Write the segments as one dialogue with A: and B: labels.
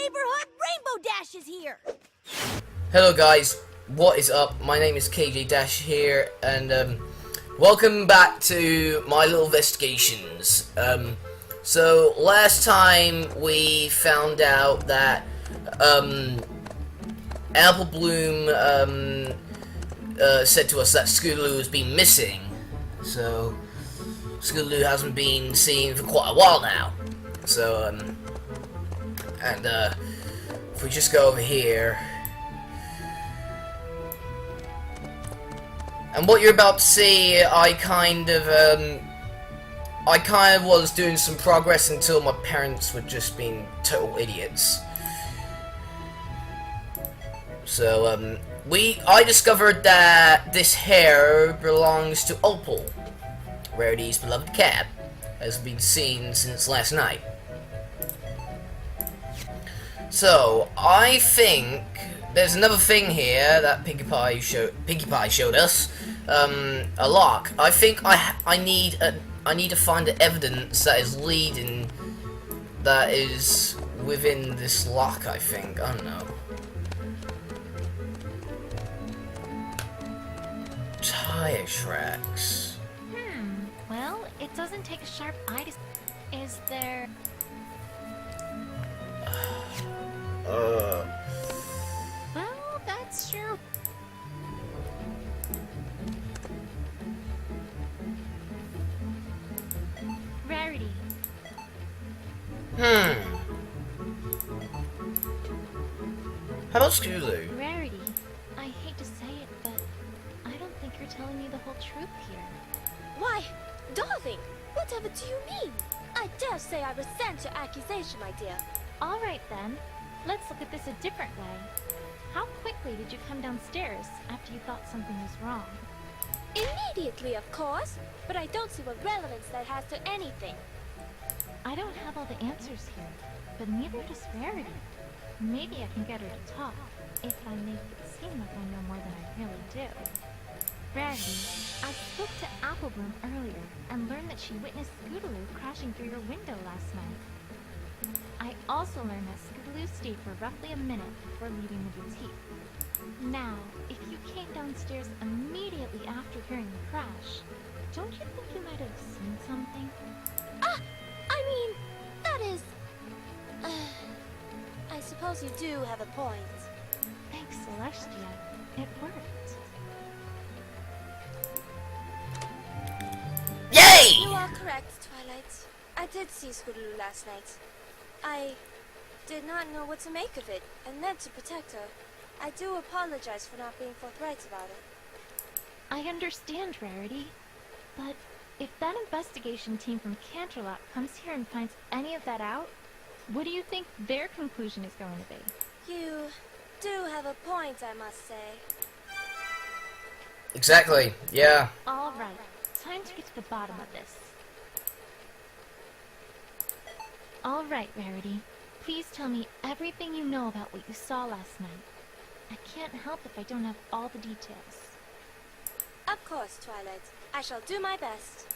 A: neighborhood, Rainbow Dash is here!
B: Hello guys, what is up? My name is KJ Dash here, and welcome back to my little investigations. So last time we found out that Apple Bloom said to us that Scootaloo has been missing. So Scootaloo hasn't been seen for quite a while now. So if we just go over here. And what you're about to see, I kind of was doing some progress until my parents were just being total idiots. So, I discovered that this hair belongs to Opal, Rarity's beloved cat, has been seen since last night. So, I think there's another thing here that Pinkie Pie showed us. A lock. I think I need to find the evidence that is leading, that is within this lock. I think. I don't know. Tire tracks.
C: Well, it doesn't take a sharp eye to. Is there? Well, that's true. Rarity.
B: How about Scootaloo?
C: Rarity. I hate to say it, but I don't think you're telling me the whole truth here.
A: Why, darling, whatever do you mean? I dare say I resent your accusation, my dear.
C: All right then. Let's look at this a different way. How quickly did you come downstairs after you thought something was wrong?
A: Immediately, of course, but I don't see what relevance that has to anything.
C: I don't have all the answers here, but neither does Rarity. Maybe I can get her to talk, if I make it seem like I know more than I really do. Rarity, I spoke to Apple Bloom earlier and learned that she witnessed Scootaloo crashing through your window last night. I also learned that Scootaloo stayed for roughly a minute before leaving the boutique. Now, if you came downstairs immediately after hearing the crash, don't you think you might have seen something?
A: I mean, that is... I suppose you do have a point.
C: Thanks, Celestia. It worked.
B: Yay!
A: You are correct, Twilight. I did see Scootaloo last night. I did not know what to make of it, and meant to protect her. I do apologize for not being forthright about it.
C: I understand, Rarity, but if that investigation team from Canterlot comes here and finds any of that out, what do you think their conclusion is going to be?
A: You do have a point, I must say.
B: Exactly. Yeah.
C: All right, time to get to the bottom of this. All right, Rarity. Please tell me everything you know about what you saw last night. I can't help if I don't have all the details.
A: Of course, Twilight. I shall do my best.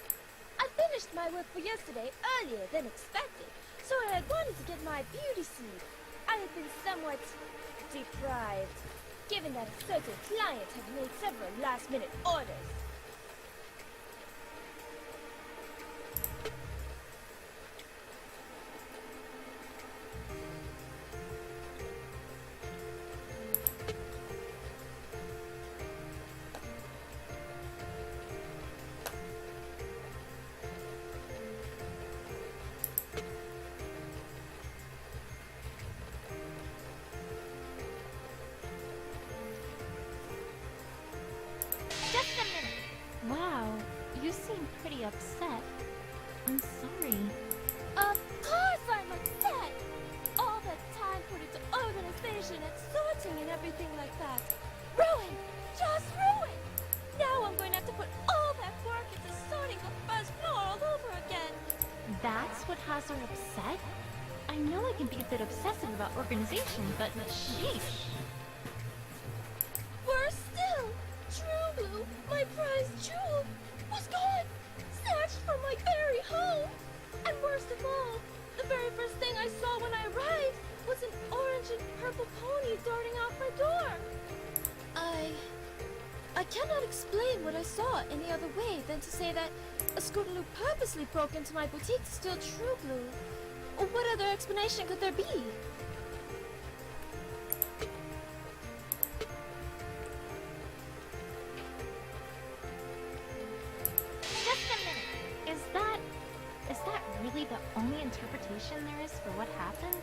A: I finished my work for yesterday earlier than expected, so I had wanted to get my beauty sleep. I had been somewhat deprived, given that a certain client had made several last-minute orders.
C: Just a minute! Wow, you seem pretty upset. I'm sorry.
A: Of course I'm upset! All that time put into organization and sorting and everything like that. Ruined! Just ruined! Now I'm going to have to put all that work into sorting the first floor all over again.
C: That's what has her upset? I know I can be a bit obsessive about organization, but sheesh.
A: Worse still, True Blue, my prized jewel, was gone! Snatched from my very home! And worst of all, the very first thing I saw when I arrived was an orange and purple pony darting out my door. I cannot explain what I saw any other way than to say that a Scootaloo purposely broke into my boutique to steal True Blue. What other explanation could there be?
C: Just a minute. Is that really the only interpretation there is for what happened?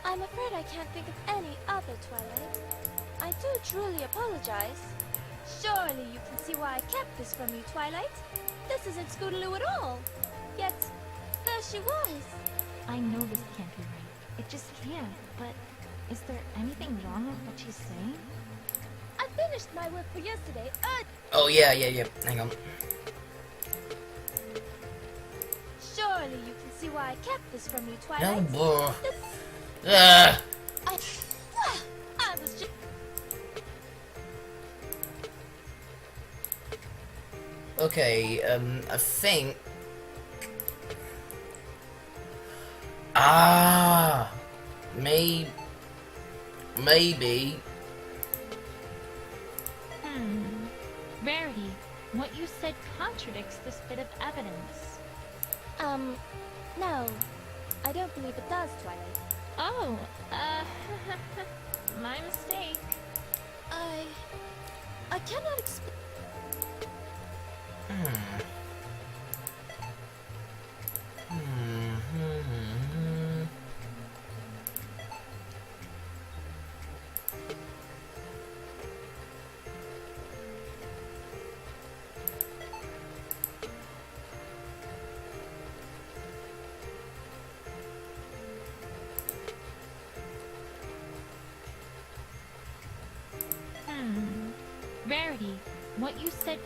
A: I'm afraid I can't think of any other, Twilight. I do truly apologize. Surely you can see why I kept this from you, Twilight. This isn't Scootaloo at all. Yet, there she was.
C: I know this can't be right. It just can't. But is there anything wrong with what she's saying?
A: I finished my work for yesterday.
B: Oh, yeah. Hang on.
A: Surely you can see why I kept this from you,
B: No,
A: Twilight.
B: bro.
A: I was just...
B: Okay, I think... Maybe...
C: Rarity, what you said contradicts this bit of evidence.
A: No. I don't believe it does, Twilight.
C: Oh, my mistake.
A: I cannot explain...
C: Rarity, what you said...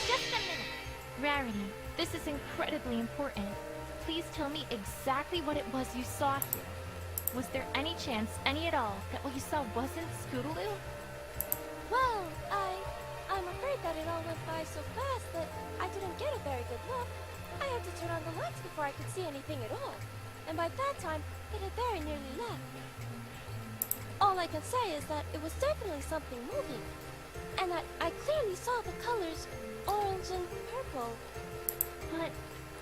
C: Just a minute! Rarity, this is incredibly important. Please tell me exactly what it was you saw here. Was there any chance, any at all, that what you saw wasn't Scootaloo?
A: Well, I'm afraid that it all went by so fast that I didn't get a very good look. I had to turn on the lights before I could see anything at all. And by that time, it had very nearly left. All I can say is that it was definitely something moving. And that I clearly saw the colors orange and purple.
C: But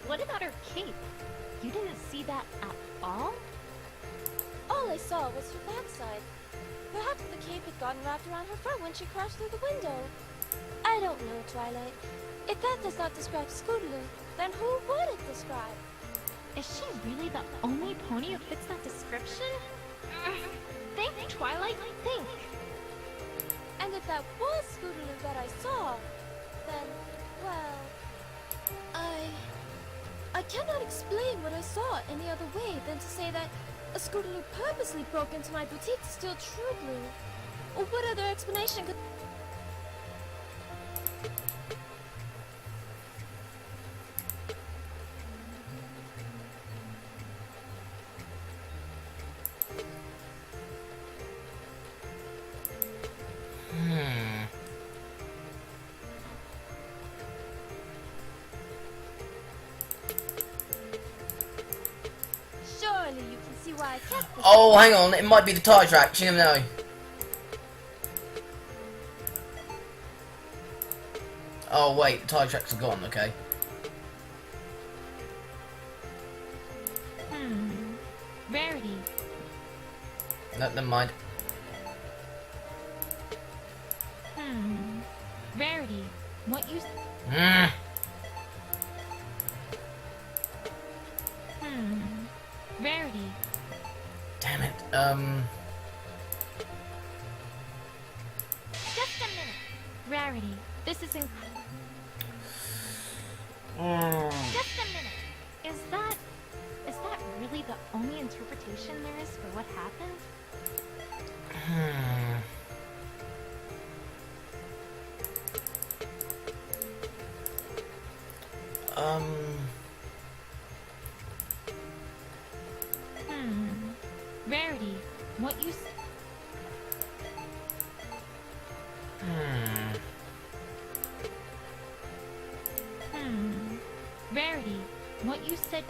C: what about her cape? You didn't see that at all?
A: All I saw was her backside. Perhaps the cape had gotten wrapped around her front when she crashed through the window. I don't know, Twilight. If that does not describe Scootaloo, then who would it describe?
C: Is she really the only pony who fits that description? Think, Twilight, think!
A: And if that was Scootaloo that I saw, then, well... I cannot explain what I saw any other way than to say that a Scootaloo purposely broke into my boutique to steal True Blue. What other explanation could... Surely you can see why I kept this...
B: Oh, hang on, it might be the tire tracks, you never know. Oh wait, the tire tracks are gone, okay.
C: Rarity.
B: No, never mind.
C: Rarity, what you... Rarity.
B: Damn it,
C: Just a minute! Rarity, this is Just a minute! Is that really the only interpretation there is for what happened? Rarity, what you what you said.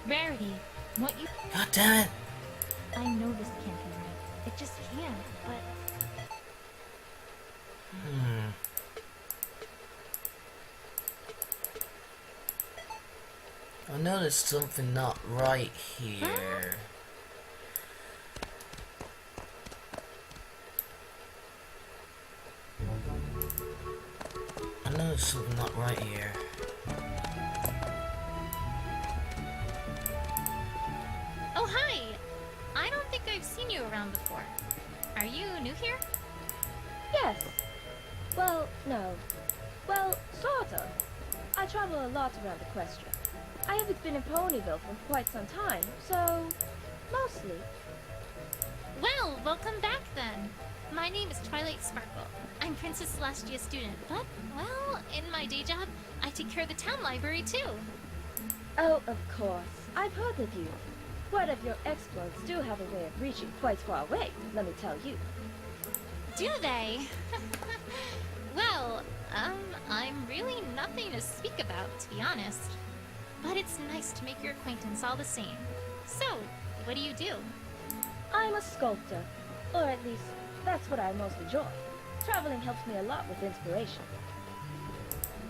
C: Rarity, what you...
B: God damn it!
C: I know this can't be right. It just can't, but...
B: I know there's something not right here. I know there's something not right here.
C: Oh, hi! I don't think I've seen you around before. Are you new here?
A: Yes. Well, no. Well, sort of. I travel a lot around Equestria. I haven't been in Ponyville for quite some time, so... mostly.
C: Well, welcome back then. My name is Twilight Sparkle. I'm Princess Celestia's student, but, well, in my day job, I take care of the town library too.
A: Oh, of course. I've heard of you. What of your exploits do have a way of reaching quite far away, let me tell you.
C: Do they? Well, I'm really nothing to speak about, to be honest. But it's nice to make your acquaintance all the same. So, what do you do?
A: I'm a sculptor. Or at least, that's what I most enjoy. Traveling helps me a lot with inspiration.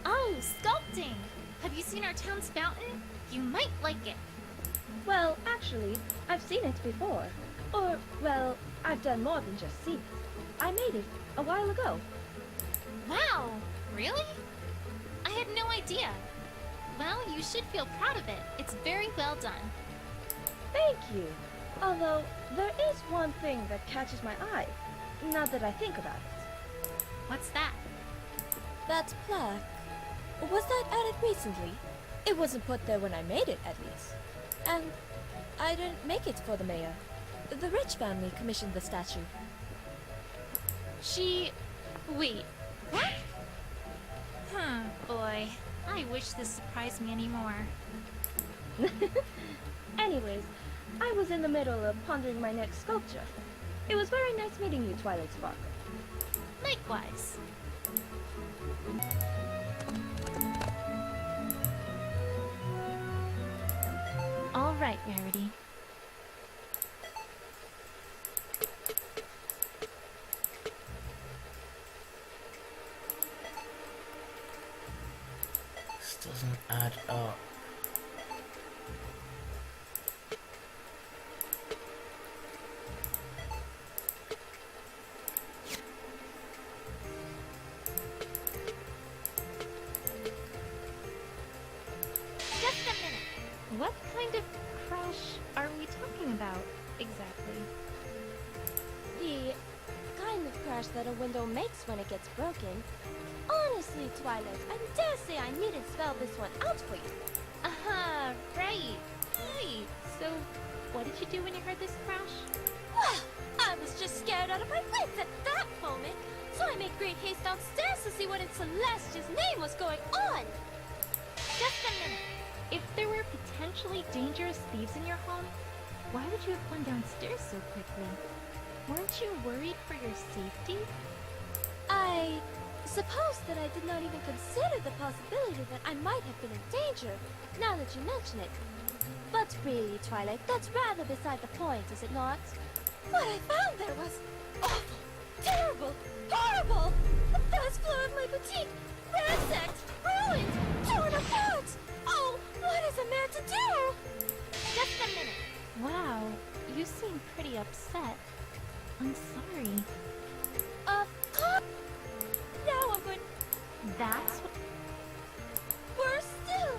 C: Oh, sculpting! Have you seen our town's fountain? You might like it.
A: Well, actually, I've seen it before. Or, well, I've done more than just see it. I made it a while ago.
C: Wow, really? I had no idea. Well, you should feel proud of it. It's very well done.
A: Thank you. Although, there is one thing that catches my eye, now that I think about it.
C: What's that?
A: That plaque. Was that added recently? It wasn't put there when I made it, at least. And I didn't make it for the mayor. The rich family commissioned the statue.
C: Wait, what? Boy. I wish this surprised me anymore.
A: Anyways, I was in the middle of pondering my next sculpture. It was very nice meeting you, Twilight Sparkle.
C: Likewise. All right, Rarity.
B: This doesn't add up.
C: Just a minute. What kind of crash are we talking about, exactly?
A: The kind of crash that a window makes when it gets broken. Honestly, Twilight, I dare say I needn't spell this one out for you.
C: Right. Hey, so what did you do when you heard this crash?
A: Well, I was just scared out of my wits at that moment, so I made great haste downstairs to see what in Celestia's name was going on.
C: Just a minute. If there were potentially dangerous thieves in your home, why would you have gone downstairs so quickly? Weren't you worried for your safety?
A: I suppose that I did not even consider the possibility that I might have been in danger, now that you mention it. But really, Twilight, that's rather beside the point, is it not? What I found there was awful, terrible, horrible! The first floor of my boutique, ransacked, ruined, torn apart! Oh, what is a man to do?
C: Just a minute. Wow, you seem pretty upset. I'm sorry.
A: Of course! Now I'm going...
C: That's what...
A: Worse still!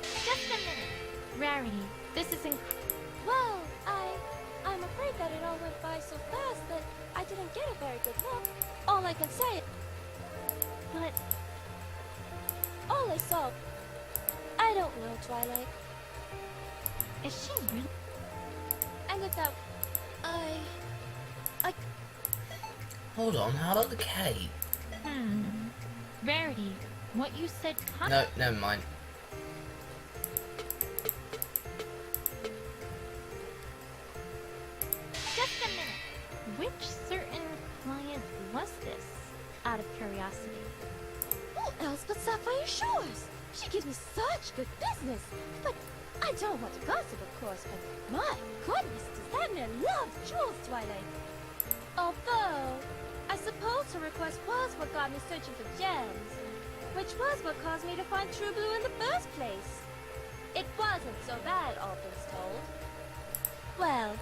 C: Just a minute. Rarity, this is
A: Well, I'm afraid that it all went by so fast that I didn't get a very good look. All I can say...
C: But...
A: All I saw... I don't know, Twilight.
C: Is she really...
A: And if that... I...
B: Hold on, how about the cape?
C: Rarity, what you said...
B: No, never mind.
C: curiosity.
A: Who else but Sapphire Shores? She gives me such good business. But I don't want to gossip, of course, but my goodness, does that man love jewels, Twilight? Although, I suppose her request was what got me searching for gems, which was what caused me to find True Blue in the first place. It wasn't so bad, all things told. Well,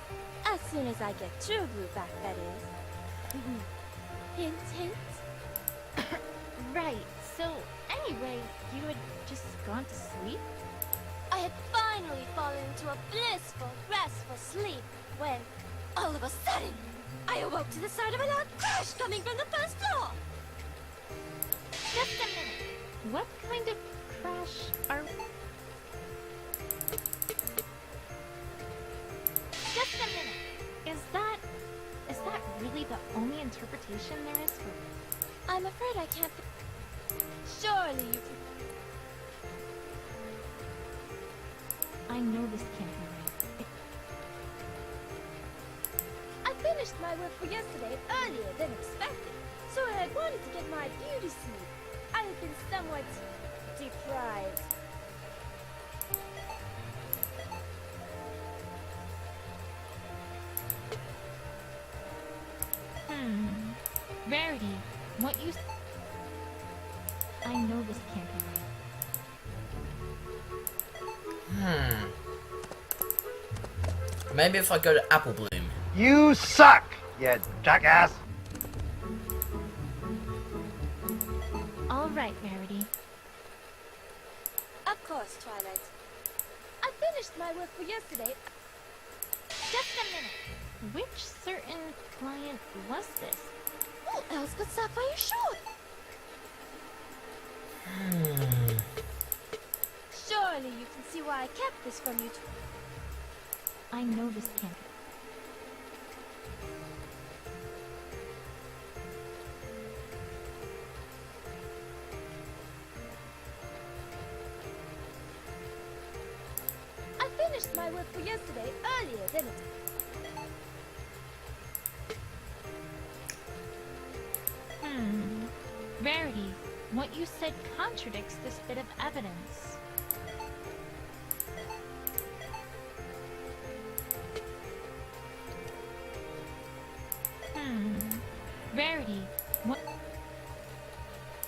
A: as soon as I get True Blue back, that is. Hint, hint.
C: Right, so anyway, you had just gone to sleep?
A: I had finally fallen into a blissful, restful sleep when, all of a sudden, I awoke to the sound of a loud crash coming from the first floor.
C: Just a minute. What kind of crash are... Just a minute. Is that really the only interpretation there is for...
A: I'm afraid I can't... Surely you can...
C: I know this can't be right.
A: I finished my work for yesterday earlier than expected, so I had wanted to get my beauty sleep. I had been somewhat deprived.
C: Rarity, what you... I know this can't be right.
B: Maybe if I go to Apple Bloom.
D: You suck, you jackass!
C: All right, Rarity.
A: Of course, Twilight. I finished my work for yesterday.
C: Just a minute. Which certain client was this?
A: Who else but Sapphire Shore? Surely you can see why I kept this from you.
C: I know this can't be.
A: I finished my work for yesterday earlier than it.
C: Rarity, what you said contradicts this bit of evidence. Rarity, what...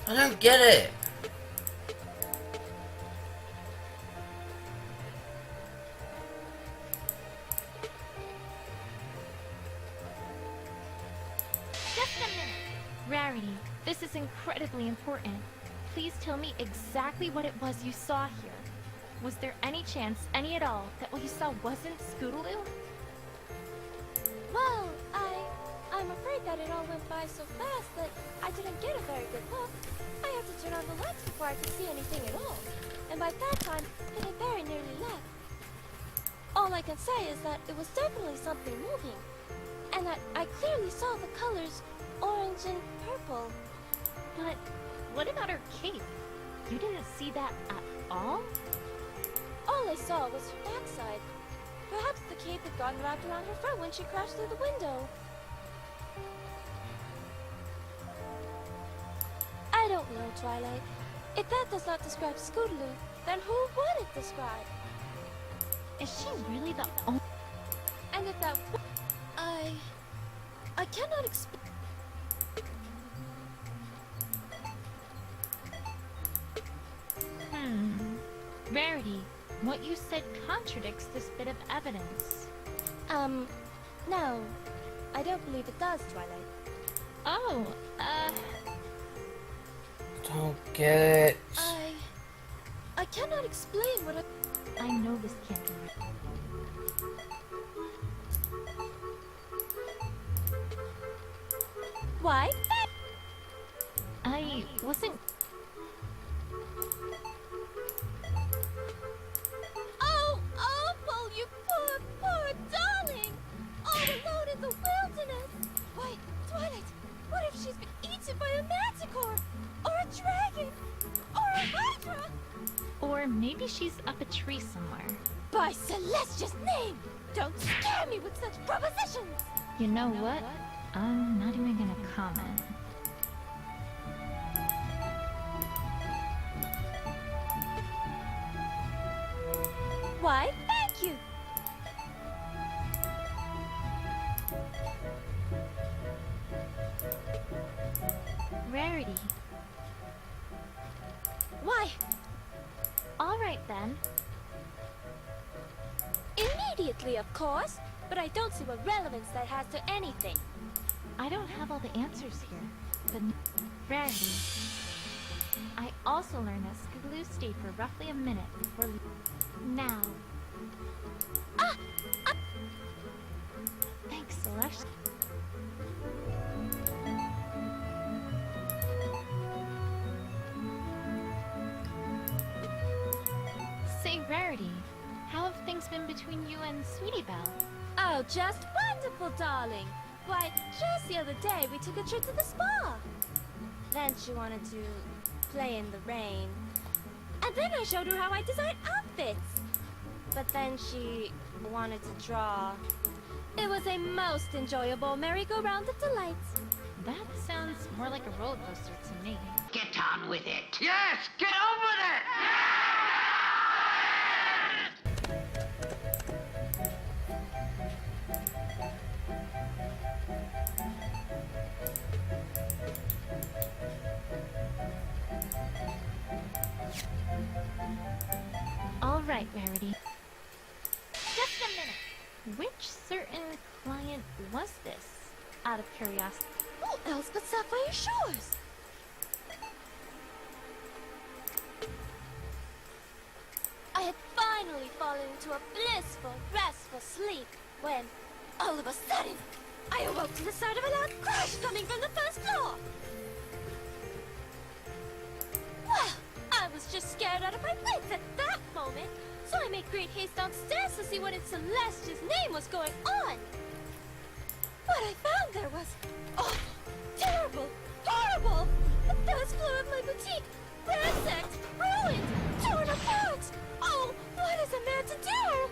B: I don't get it.
C: Just a minute. Rarity, this is incredibly important. Please tell me exactly what it was you saw here. Was there any chance, any at all, that what you saw wasn't Scootaloo?
A: Well, I'm afraid that it all went by so fast that I didn't get a very good look. I had to turn on the lights before I could see anything at all. And by that time, it had very nearly left. All I can say is that it was definitely something moving. And that I clearly saw the colors orange and purple.
C: But what about her cape? You didn't see that at all?
A: All I saw was her backside. Perhaps the cape had gotten wrapped around her front when she crashed through the window. I don't know, Twilight. If that does not describe Scootaloo, then who would it describe?
C: Is she really the only...
A: And if that... I cannot explain...
C: Rarity, what you said contradicts this bit of evidence.
A: No. I don't believe it does, Twilight.
C: Oh,
B: Don't get it.
A: I cannot explain what
C: I know this can't be right.
A: Why?
C: I wasn't...
A: Oh, Opal, you poor darling! All alone in the wilderness! Why, Twilight, what if she's been eaten by a manticore? Or a dragon? Or a hydra?
C: Or maybe she's up a tree somewhere.
A: By Celestia's name! Don't scare me with such propositions!
C: You know what? I'm not even gonna comment.
A: Why, thank you.
C: Rarity.
A: Why,
C: Alright then.
A: immediately, of course. But I don't see what relevance that has to anything.
C: I don't have all the answers here, but Rarity. I also learned that Scootaloo stayed for roughly a minute before now. Thanks, Celeste. Say, Rarity, how have things been between you and Sweetie Belle?
A: Oh, just wonderful, darling. Why, just the other day we took a trip to the spa. Then she wanted to play in the rain. And then I showed her how I design outfits. But then she wanted to draw. It was a most enjoyable merry-go-round of delights.
C: That sounds more like a roller coaster to me.
E: Get on with it.
D: Yes, get on with it!
C: All right, Rarity. Just a minute. Which certain client was this? Out of curiosity.
A: Who else but Sapphire Shores? I had finally fallen into a blissful, restful sleep when, all of a sudden, I awoke to the sound of a loud crash coming from the first floor. Well, I was just scared out of my wits at that moment, so I made great haste downstairs to see what in Celeste's name was going on. What I found there was awful, terrible, horrible. The first floor of my boutique, ransacked, ruined, torn apart. Oh, what is a man to do?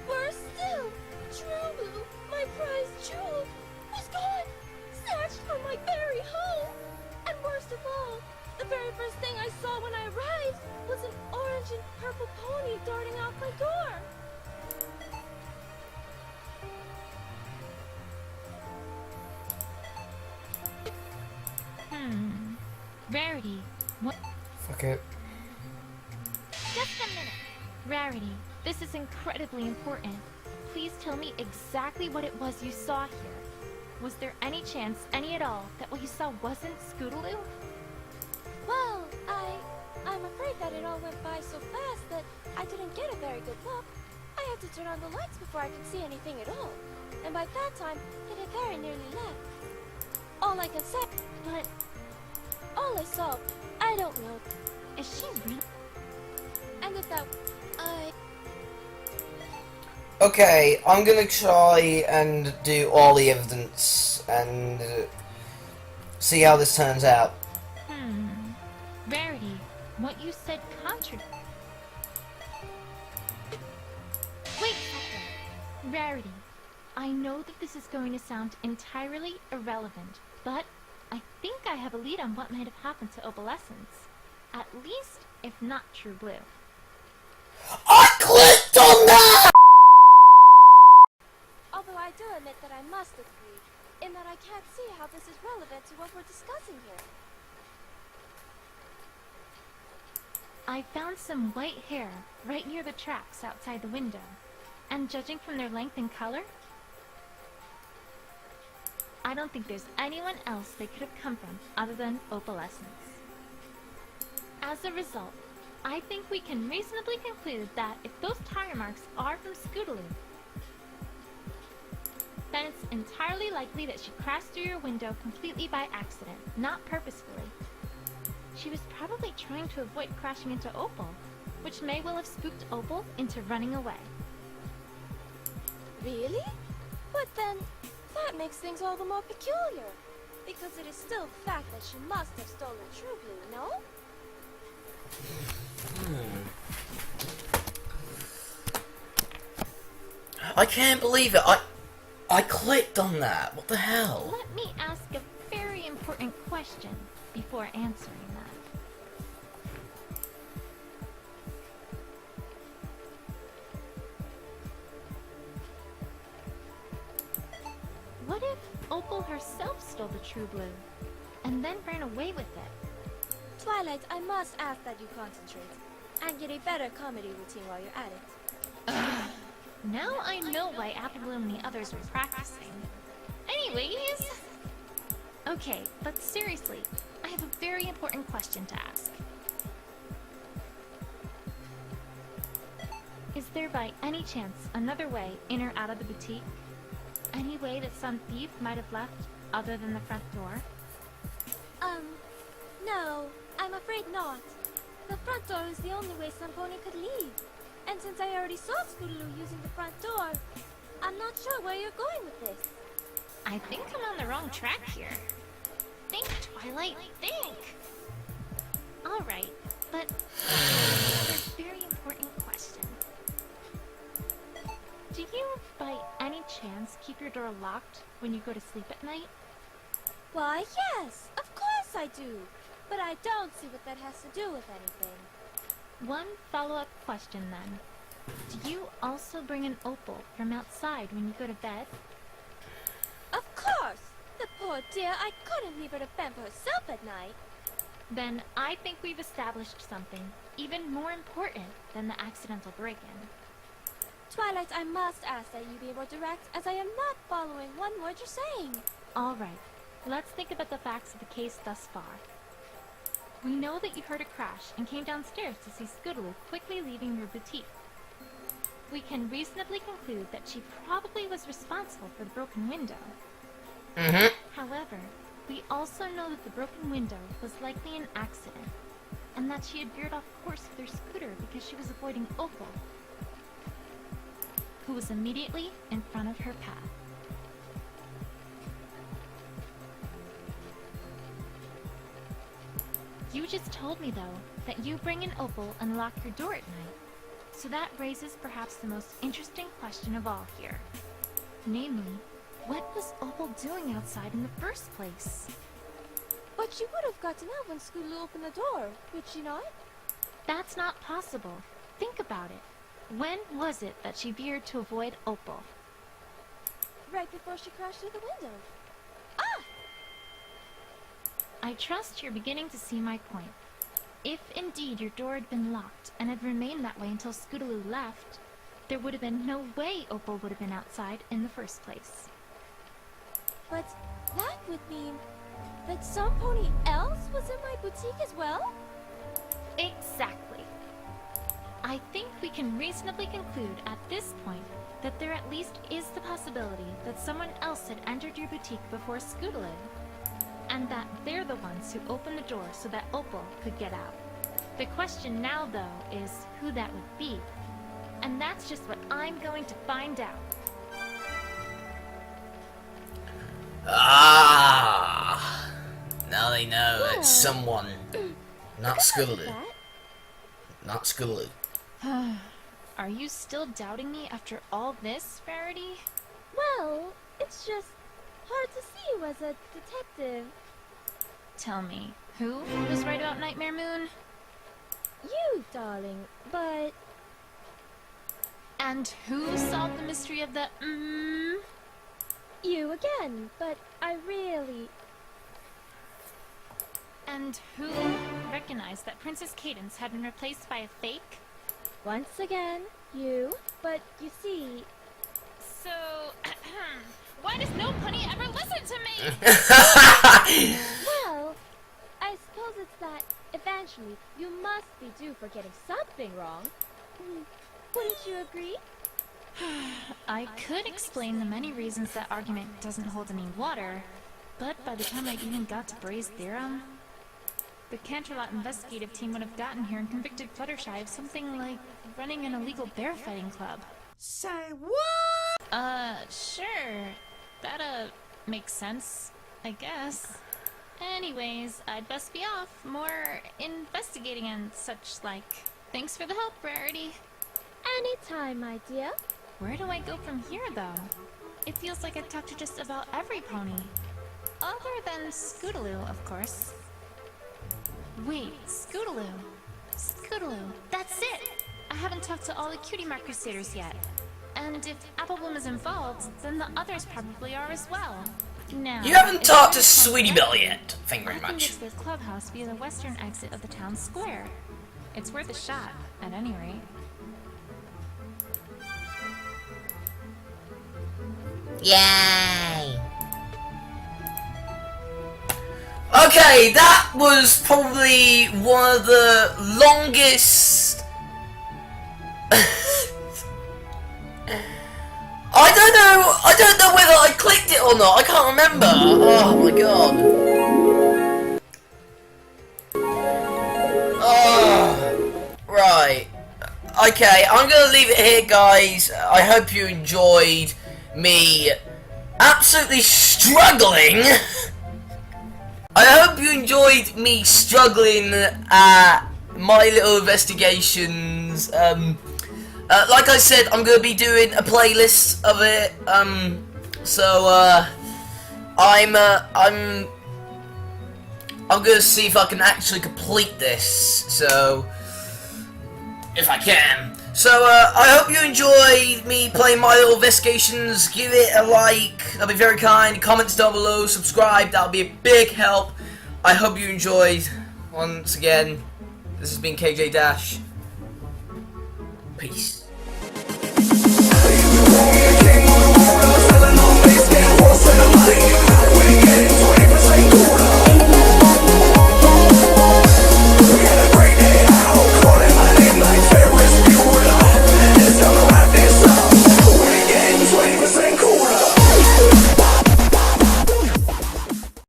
A: Worse still, True Blue, my prized jewel, was gone, snatched from my very home. And worst of all, the very first thing I saw when I arrived was an orange and purple pony darting out my door.
C: Rarity, what?
B: Fuck it.
C: Just a minute. Rarity, this is incredibly important. Please tell me exactly what it was you saw here. Was there any chance, any at all, that what you saw wasn't Scootaloo?
A: Well, I'm afraid that it all went by so fast that I didn't get a very good look. I had to turn on the lights before I could see anything at all. And by that time, it had very nearly left. All I can say, but all I saw, I don't know.
C: Is she really?
A: And if that,
B: Okay, I'm gonna try and do all the evidence and see how this turns out.
C: Rarity, what you said Wait a second. Rarity, I know that this is going to sound entirely irrelevant, but I think I have a lead on what might have happened to Opalescence. At least, if not True Blue.
B: I clicked on that!
A: although I do admit that I must agree, in that I can't see how this is relevant to what we're discussing here.
C: I found some white hair right near the tracks outside the window, and judging from their length and color, I don't think there's anyone else they could have come from other than Opalescence. As a result, I think we can reasonably conclude that if those tire marks are from Scootaloo, then it's entirely likely that she crashed through your window completely by accident, not purposefully. She was probably trying to avoid crashing into Opal, which may well have spooked Opal into running away.
A: Really? But then, that makes things all the more peculiar. Because it is still the fact that she must have stolen True Blue, no?
B: I can't believe it. I clicked on that. What the hell?
C: Let me ask a very important question before answering that. stole the True Blue, and then ran away with it.
A: Twilight, I must ask that you concentrate and get a better comedy routine while you're at it.
C: Now I know why Applebloom and the others were practicing. Anyways... Okay, but seriously, I have a very important question to ask. Is there by any chance another way in or out of the boutique? Any way that some thief might have left other than the front door?
A: No, I'm afraid not. The front door is the only way Samponi could leave. And since I already saw Scootaloo using the front door, I'm not sure where you're going with this.
C: I think I'm on the wrong track here. Think, Twilight, think! Alright, but another very important question. Do you, by any chance, keep your door locked when you go to sleep at night?
A: Why, yes, of course I do. But I don't see what that has to do with anything.
C: One follow-up question then. Do you also bring an opal from outside when you go to bed?
A: Of course! The poor dear, I couldn't leave her to fend for herself at night.
C: Then I think we've established something even more important than the accidental break-in.
A: Twilight, I must ask that you be more direct, as I am not following one word you're saying.
C: Alright, let's think about the facts of the case thus far. We know that you heard a crash and came downstairs to see Scootaloo quickly leaving your boutique. We can reasonably conclude that she probably was responsible for the broken window. However, we also know that the broken window was likely an accident, and that she had veered off course with her scooter because she was avoiding Opal, who was immediately in front of her path. You just told me, though, that you bring in Opal and lock your door at night. So that raises perhaps the most interesting question of all here. Namely, what was Opal doing outside in the first place?
A: But she would have gotten out when Scootaloo opened the door, would she not?
C: That's not possible. Think about it. When was it that she veered to avoid Opal?
A: Right before she crashed through the window. Ah!
C: I trust you're beginning to see my point. If indeed your door had been locked and had remained that way until Scootaloo left, there would have been no way Opal would have been outside in the first place.
A: But that would mean that somebody else was in my boutique as well?
C: Exactly. I think we can reasonably conclude at this point that there at least is the possibility that someone else had entered your boutique before Scootaloo, and that they're the ones who opened the door so that Opal could get out. The question now, though, is who that would be. And that's just what I'm going to find out.
B: Ah! Now they know
A: Well,
B: it's someone. Not Scootaloo.
A: That?
B: Not Scootaloo.
C: Are you still doubting me after all this, Rarity?
A: Well, it's just hard to see you as a detective.
C: Tell me, who was right about Nightmare Moon?
A: You, darling, but...
C: And who solved the mystery of the
A: You again, but I really...
C: And who recognized that Princess Cadance had been replaced by a fake?
A: Once again, you, but you see...
C: So, why does no pony ever listen to me?
A: Well, I suppose it's that eventually you must be due for getting something wrong. Wouldn't you agree?
C: I could explain the many reasons that argument doesn't hold any water, but by the time I even got to Bray's theorem, the Canterlot investigative team would have gotten here and convicted Fluttershy of something like running an illegal bear fighting club.
E: Say what?
C: Sure. That, makes sense, I guess. Anyways, I'd best be off. More investigating and such like. Thanks for the help, Rarity.
A: Anytime, my dear.
C: Where do I go from here, though? It feels like I've talked to just about every pony. Other than Scootaloo, of course. Wait, Scootaloo. Scootaloo, that's it! I haven't talked to all the Cutie Mark Crusaders yet. And if Applebloom is involved, then the others probably are as well. Now,
B: You haven't
C: if
B: talked to
C: you're
B: Sweetie
C: comfortable,
B: Belle yet. Thank you
C: I
B: very
C: can get
B: much.
C: to the clubhouse via the western exit of the town square. It's worth a shot, at any rate.
B: Yay! Okay, that was probably one of the longest... I don't know whether I clicked it or not, I can't remember. Oh my god. Oh, right. Okay, I'm gonna leave it here, guys. I hope you enjoyed me absolutely struggling. I hope you enjoyed me struggling at my little investigations. Like I said, I'm gonna be doing a playlist of it. I'm gonna see if I can actually complete this. So, if I can. So, I hope you enjoyed me playing my little investigations. Give it a like, that'll be very kind. Comments down below, subscribe, that'll be a big help. I hope you enjoyed. Once again, this has been KJ Dash. Peace.
F: King on the world, selling on base, getting horse in the light.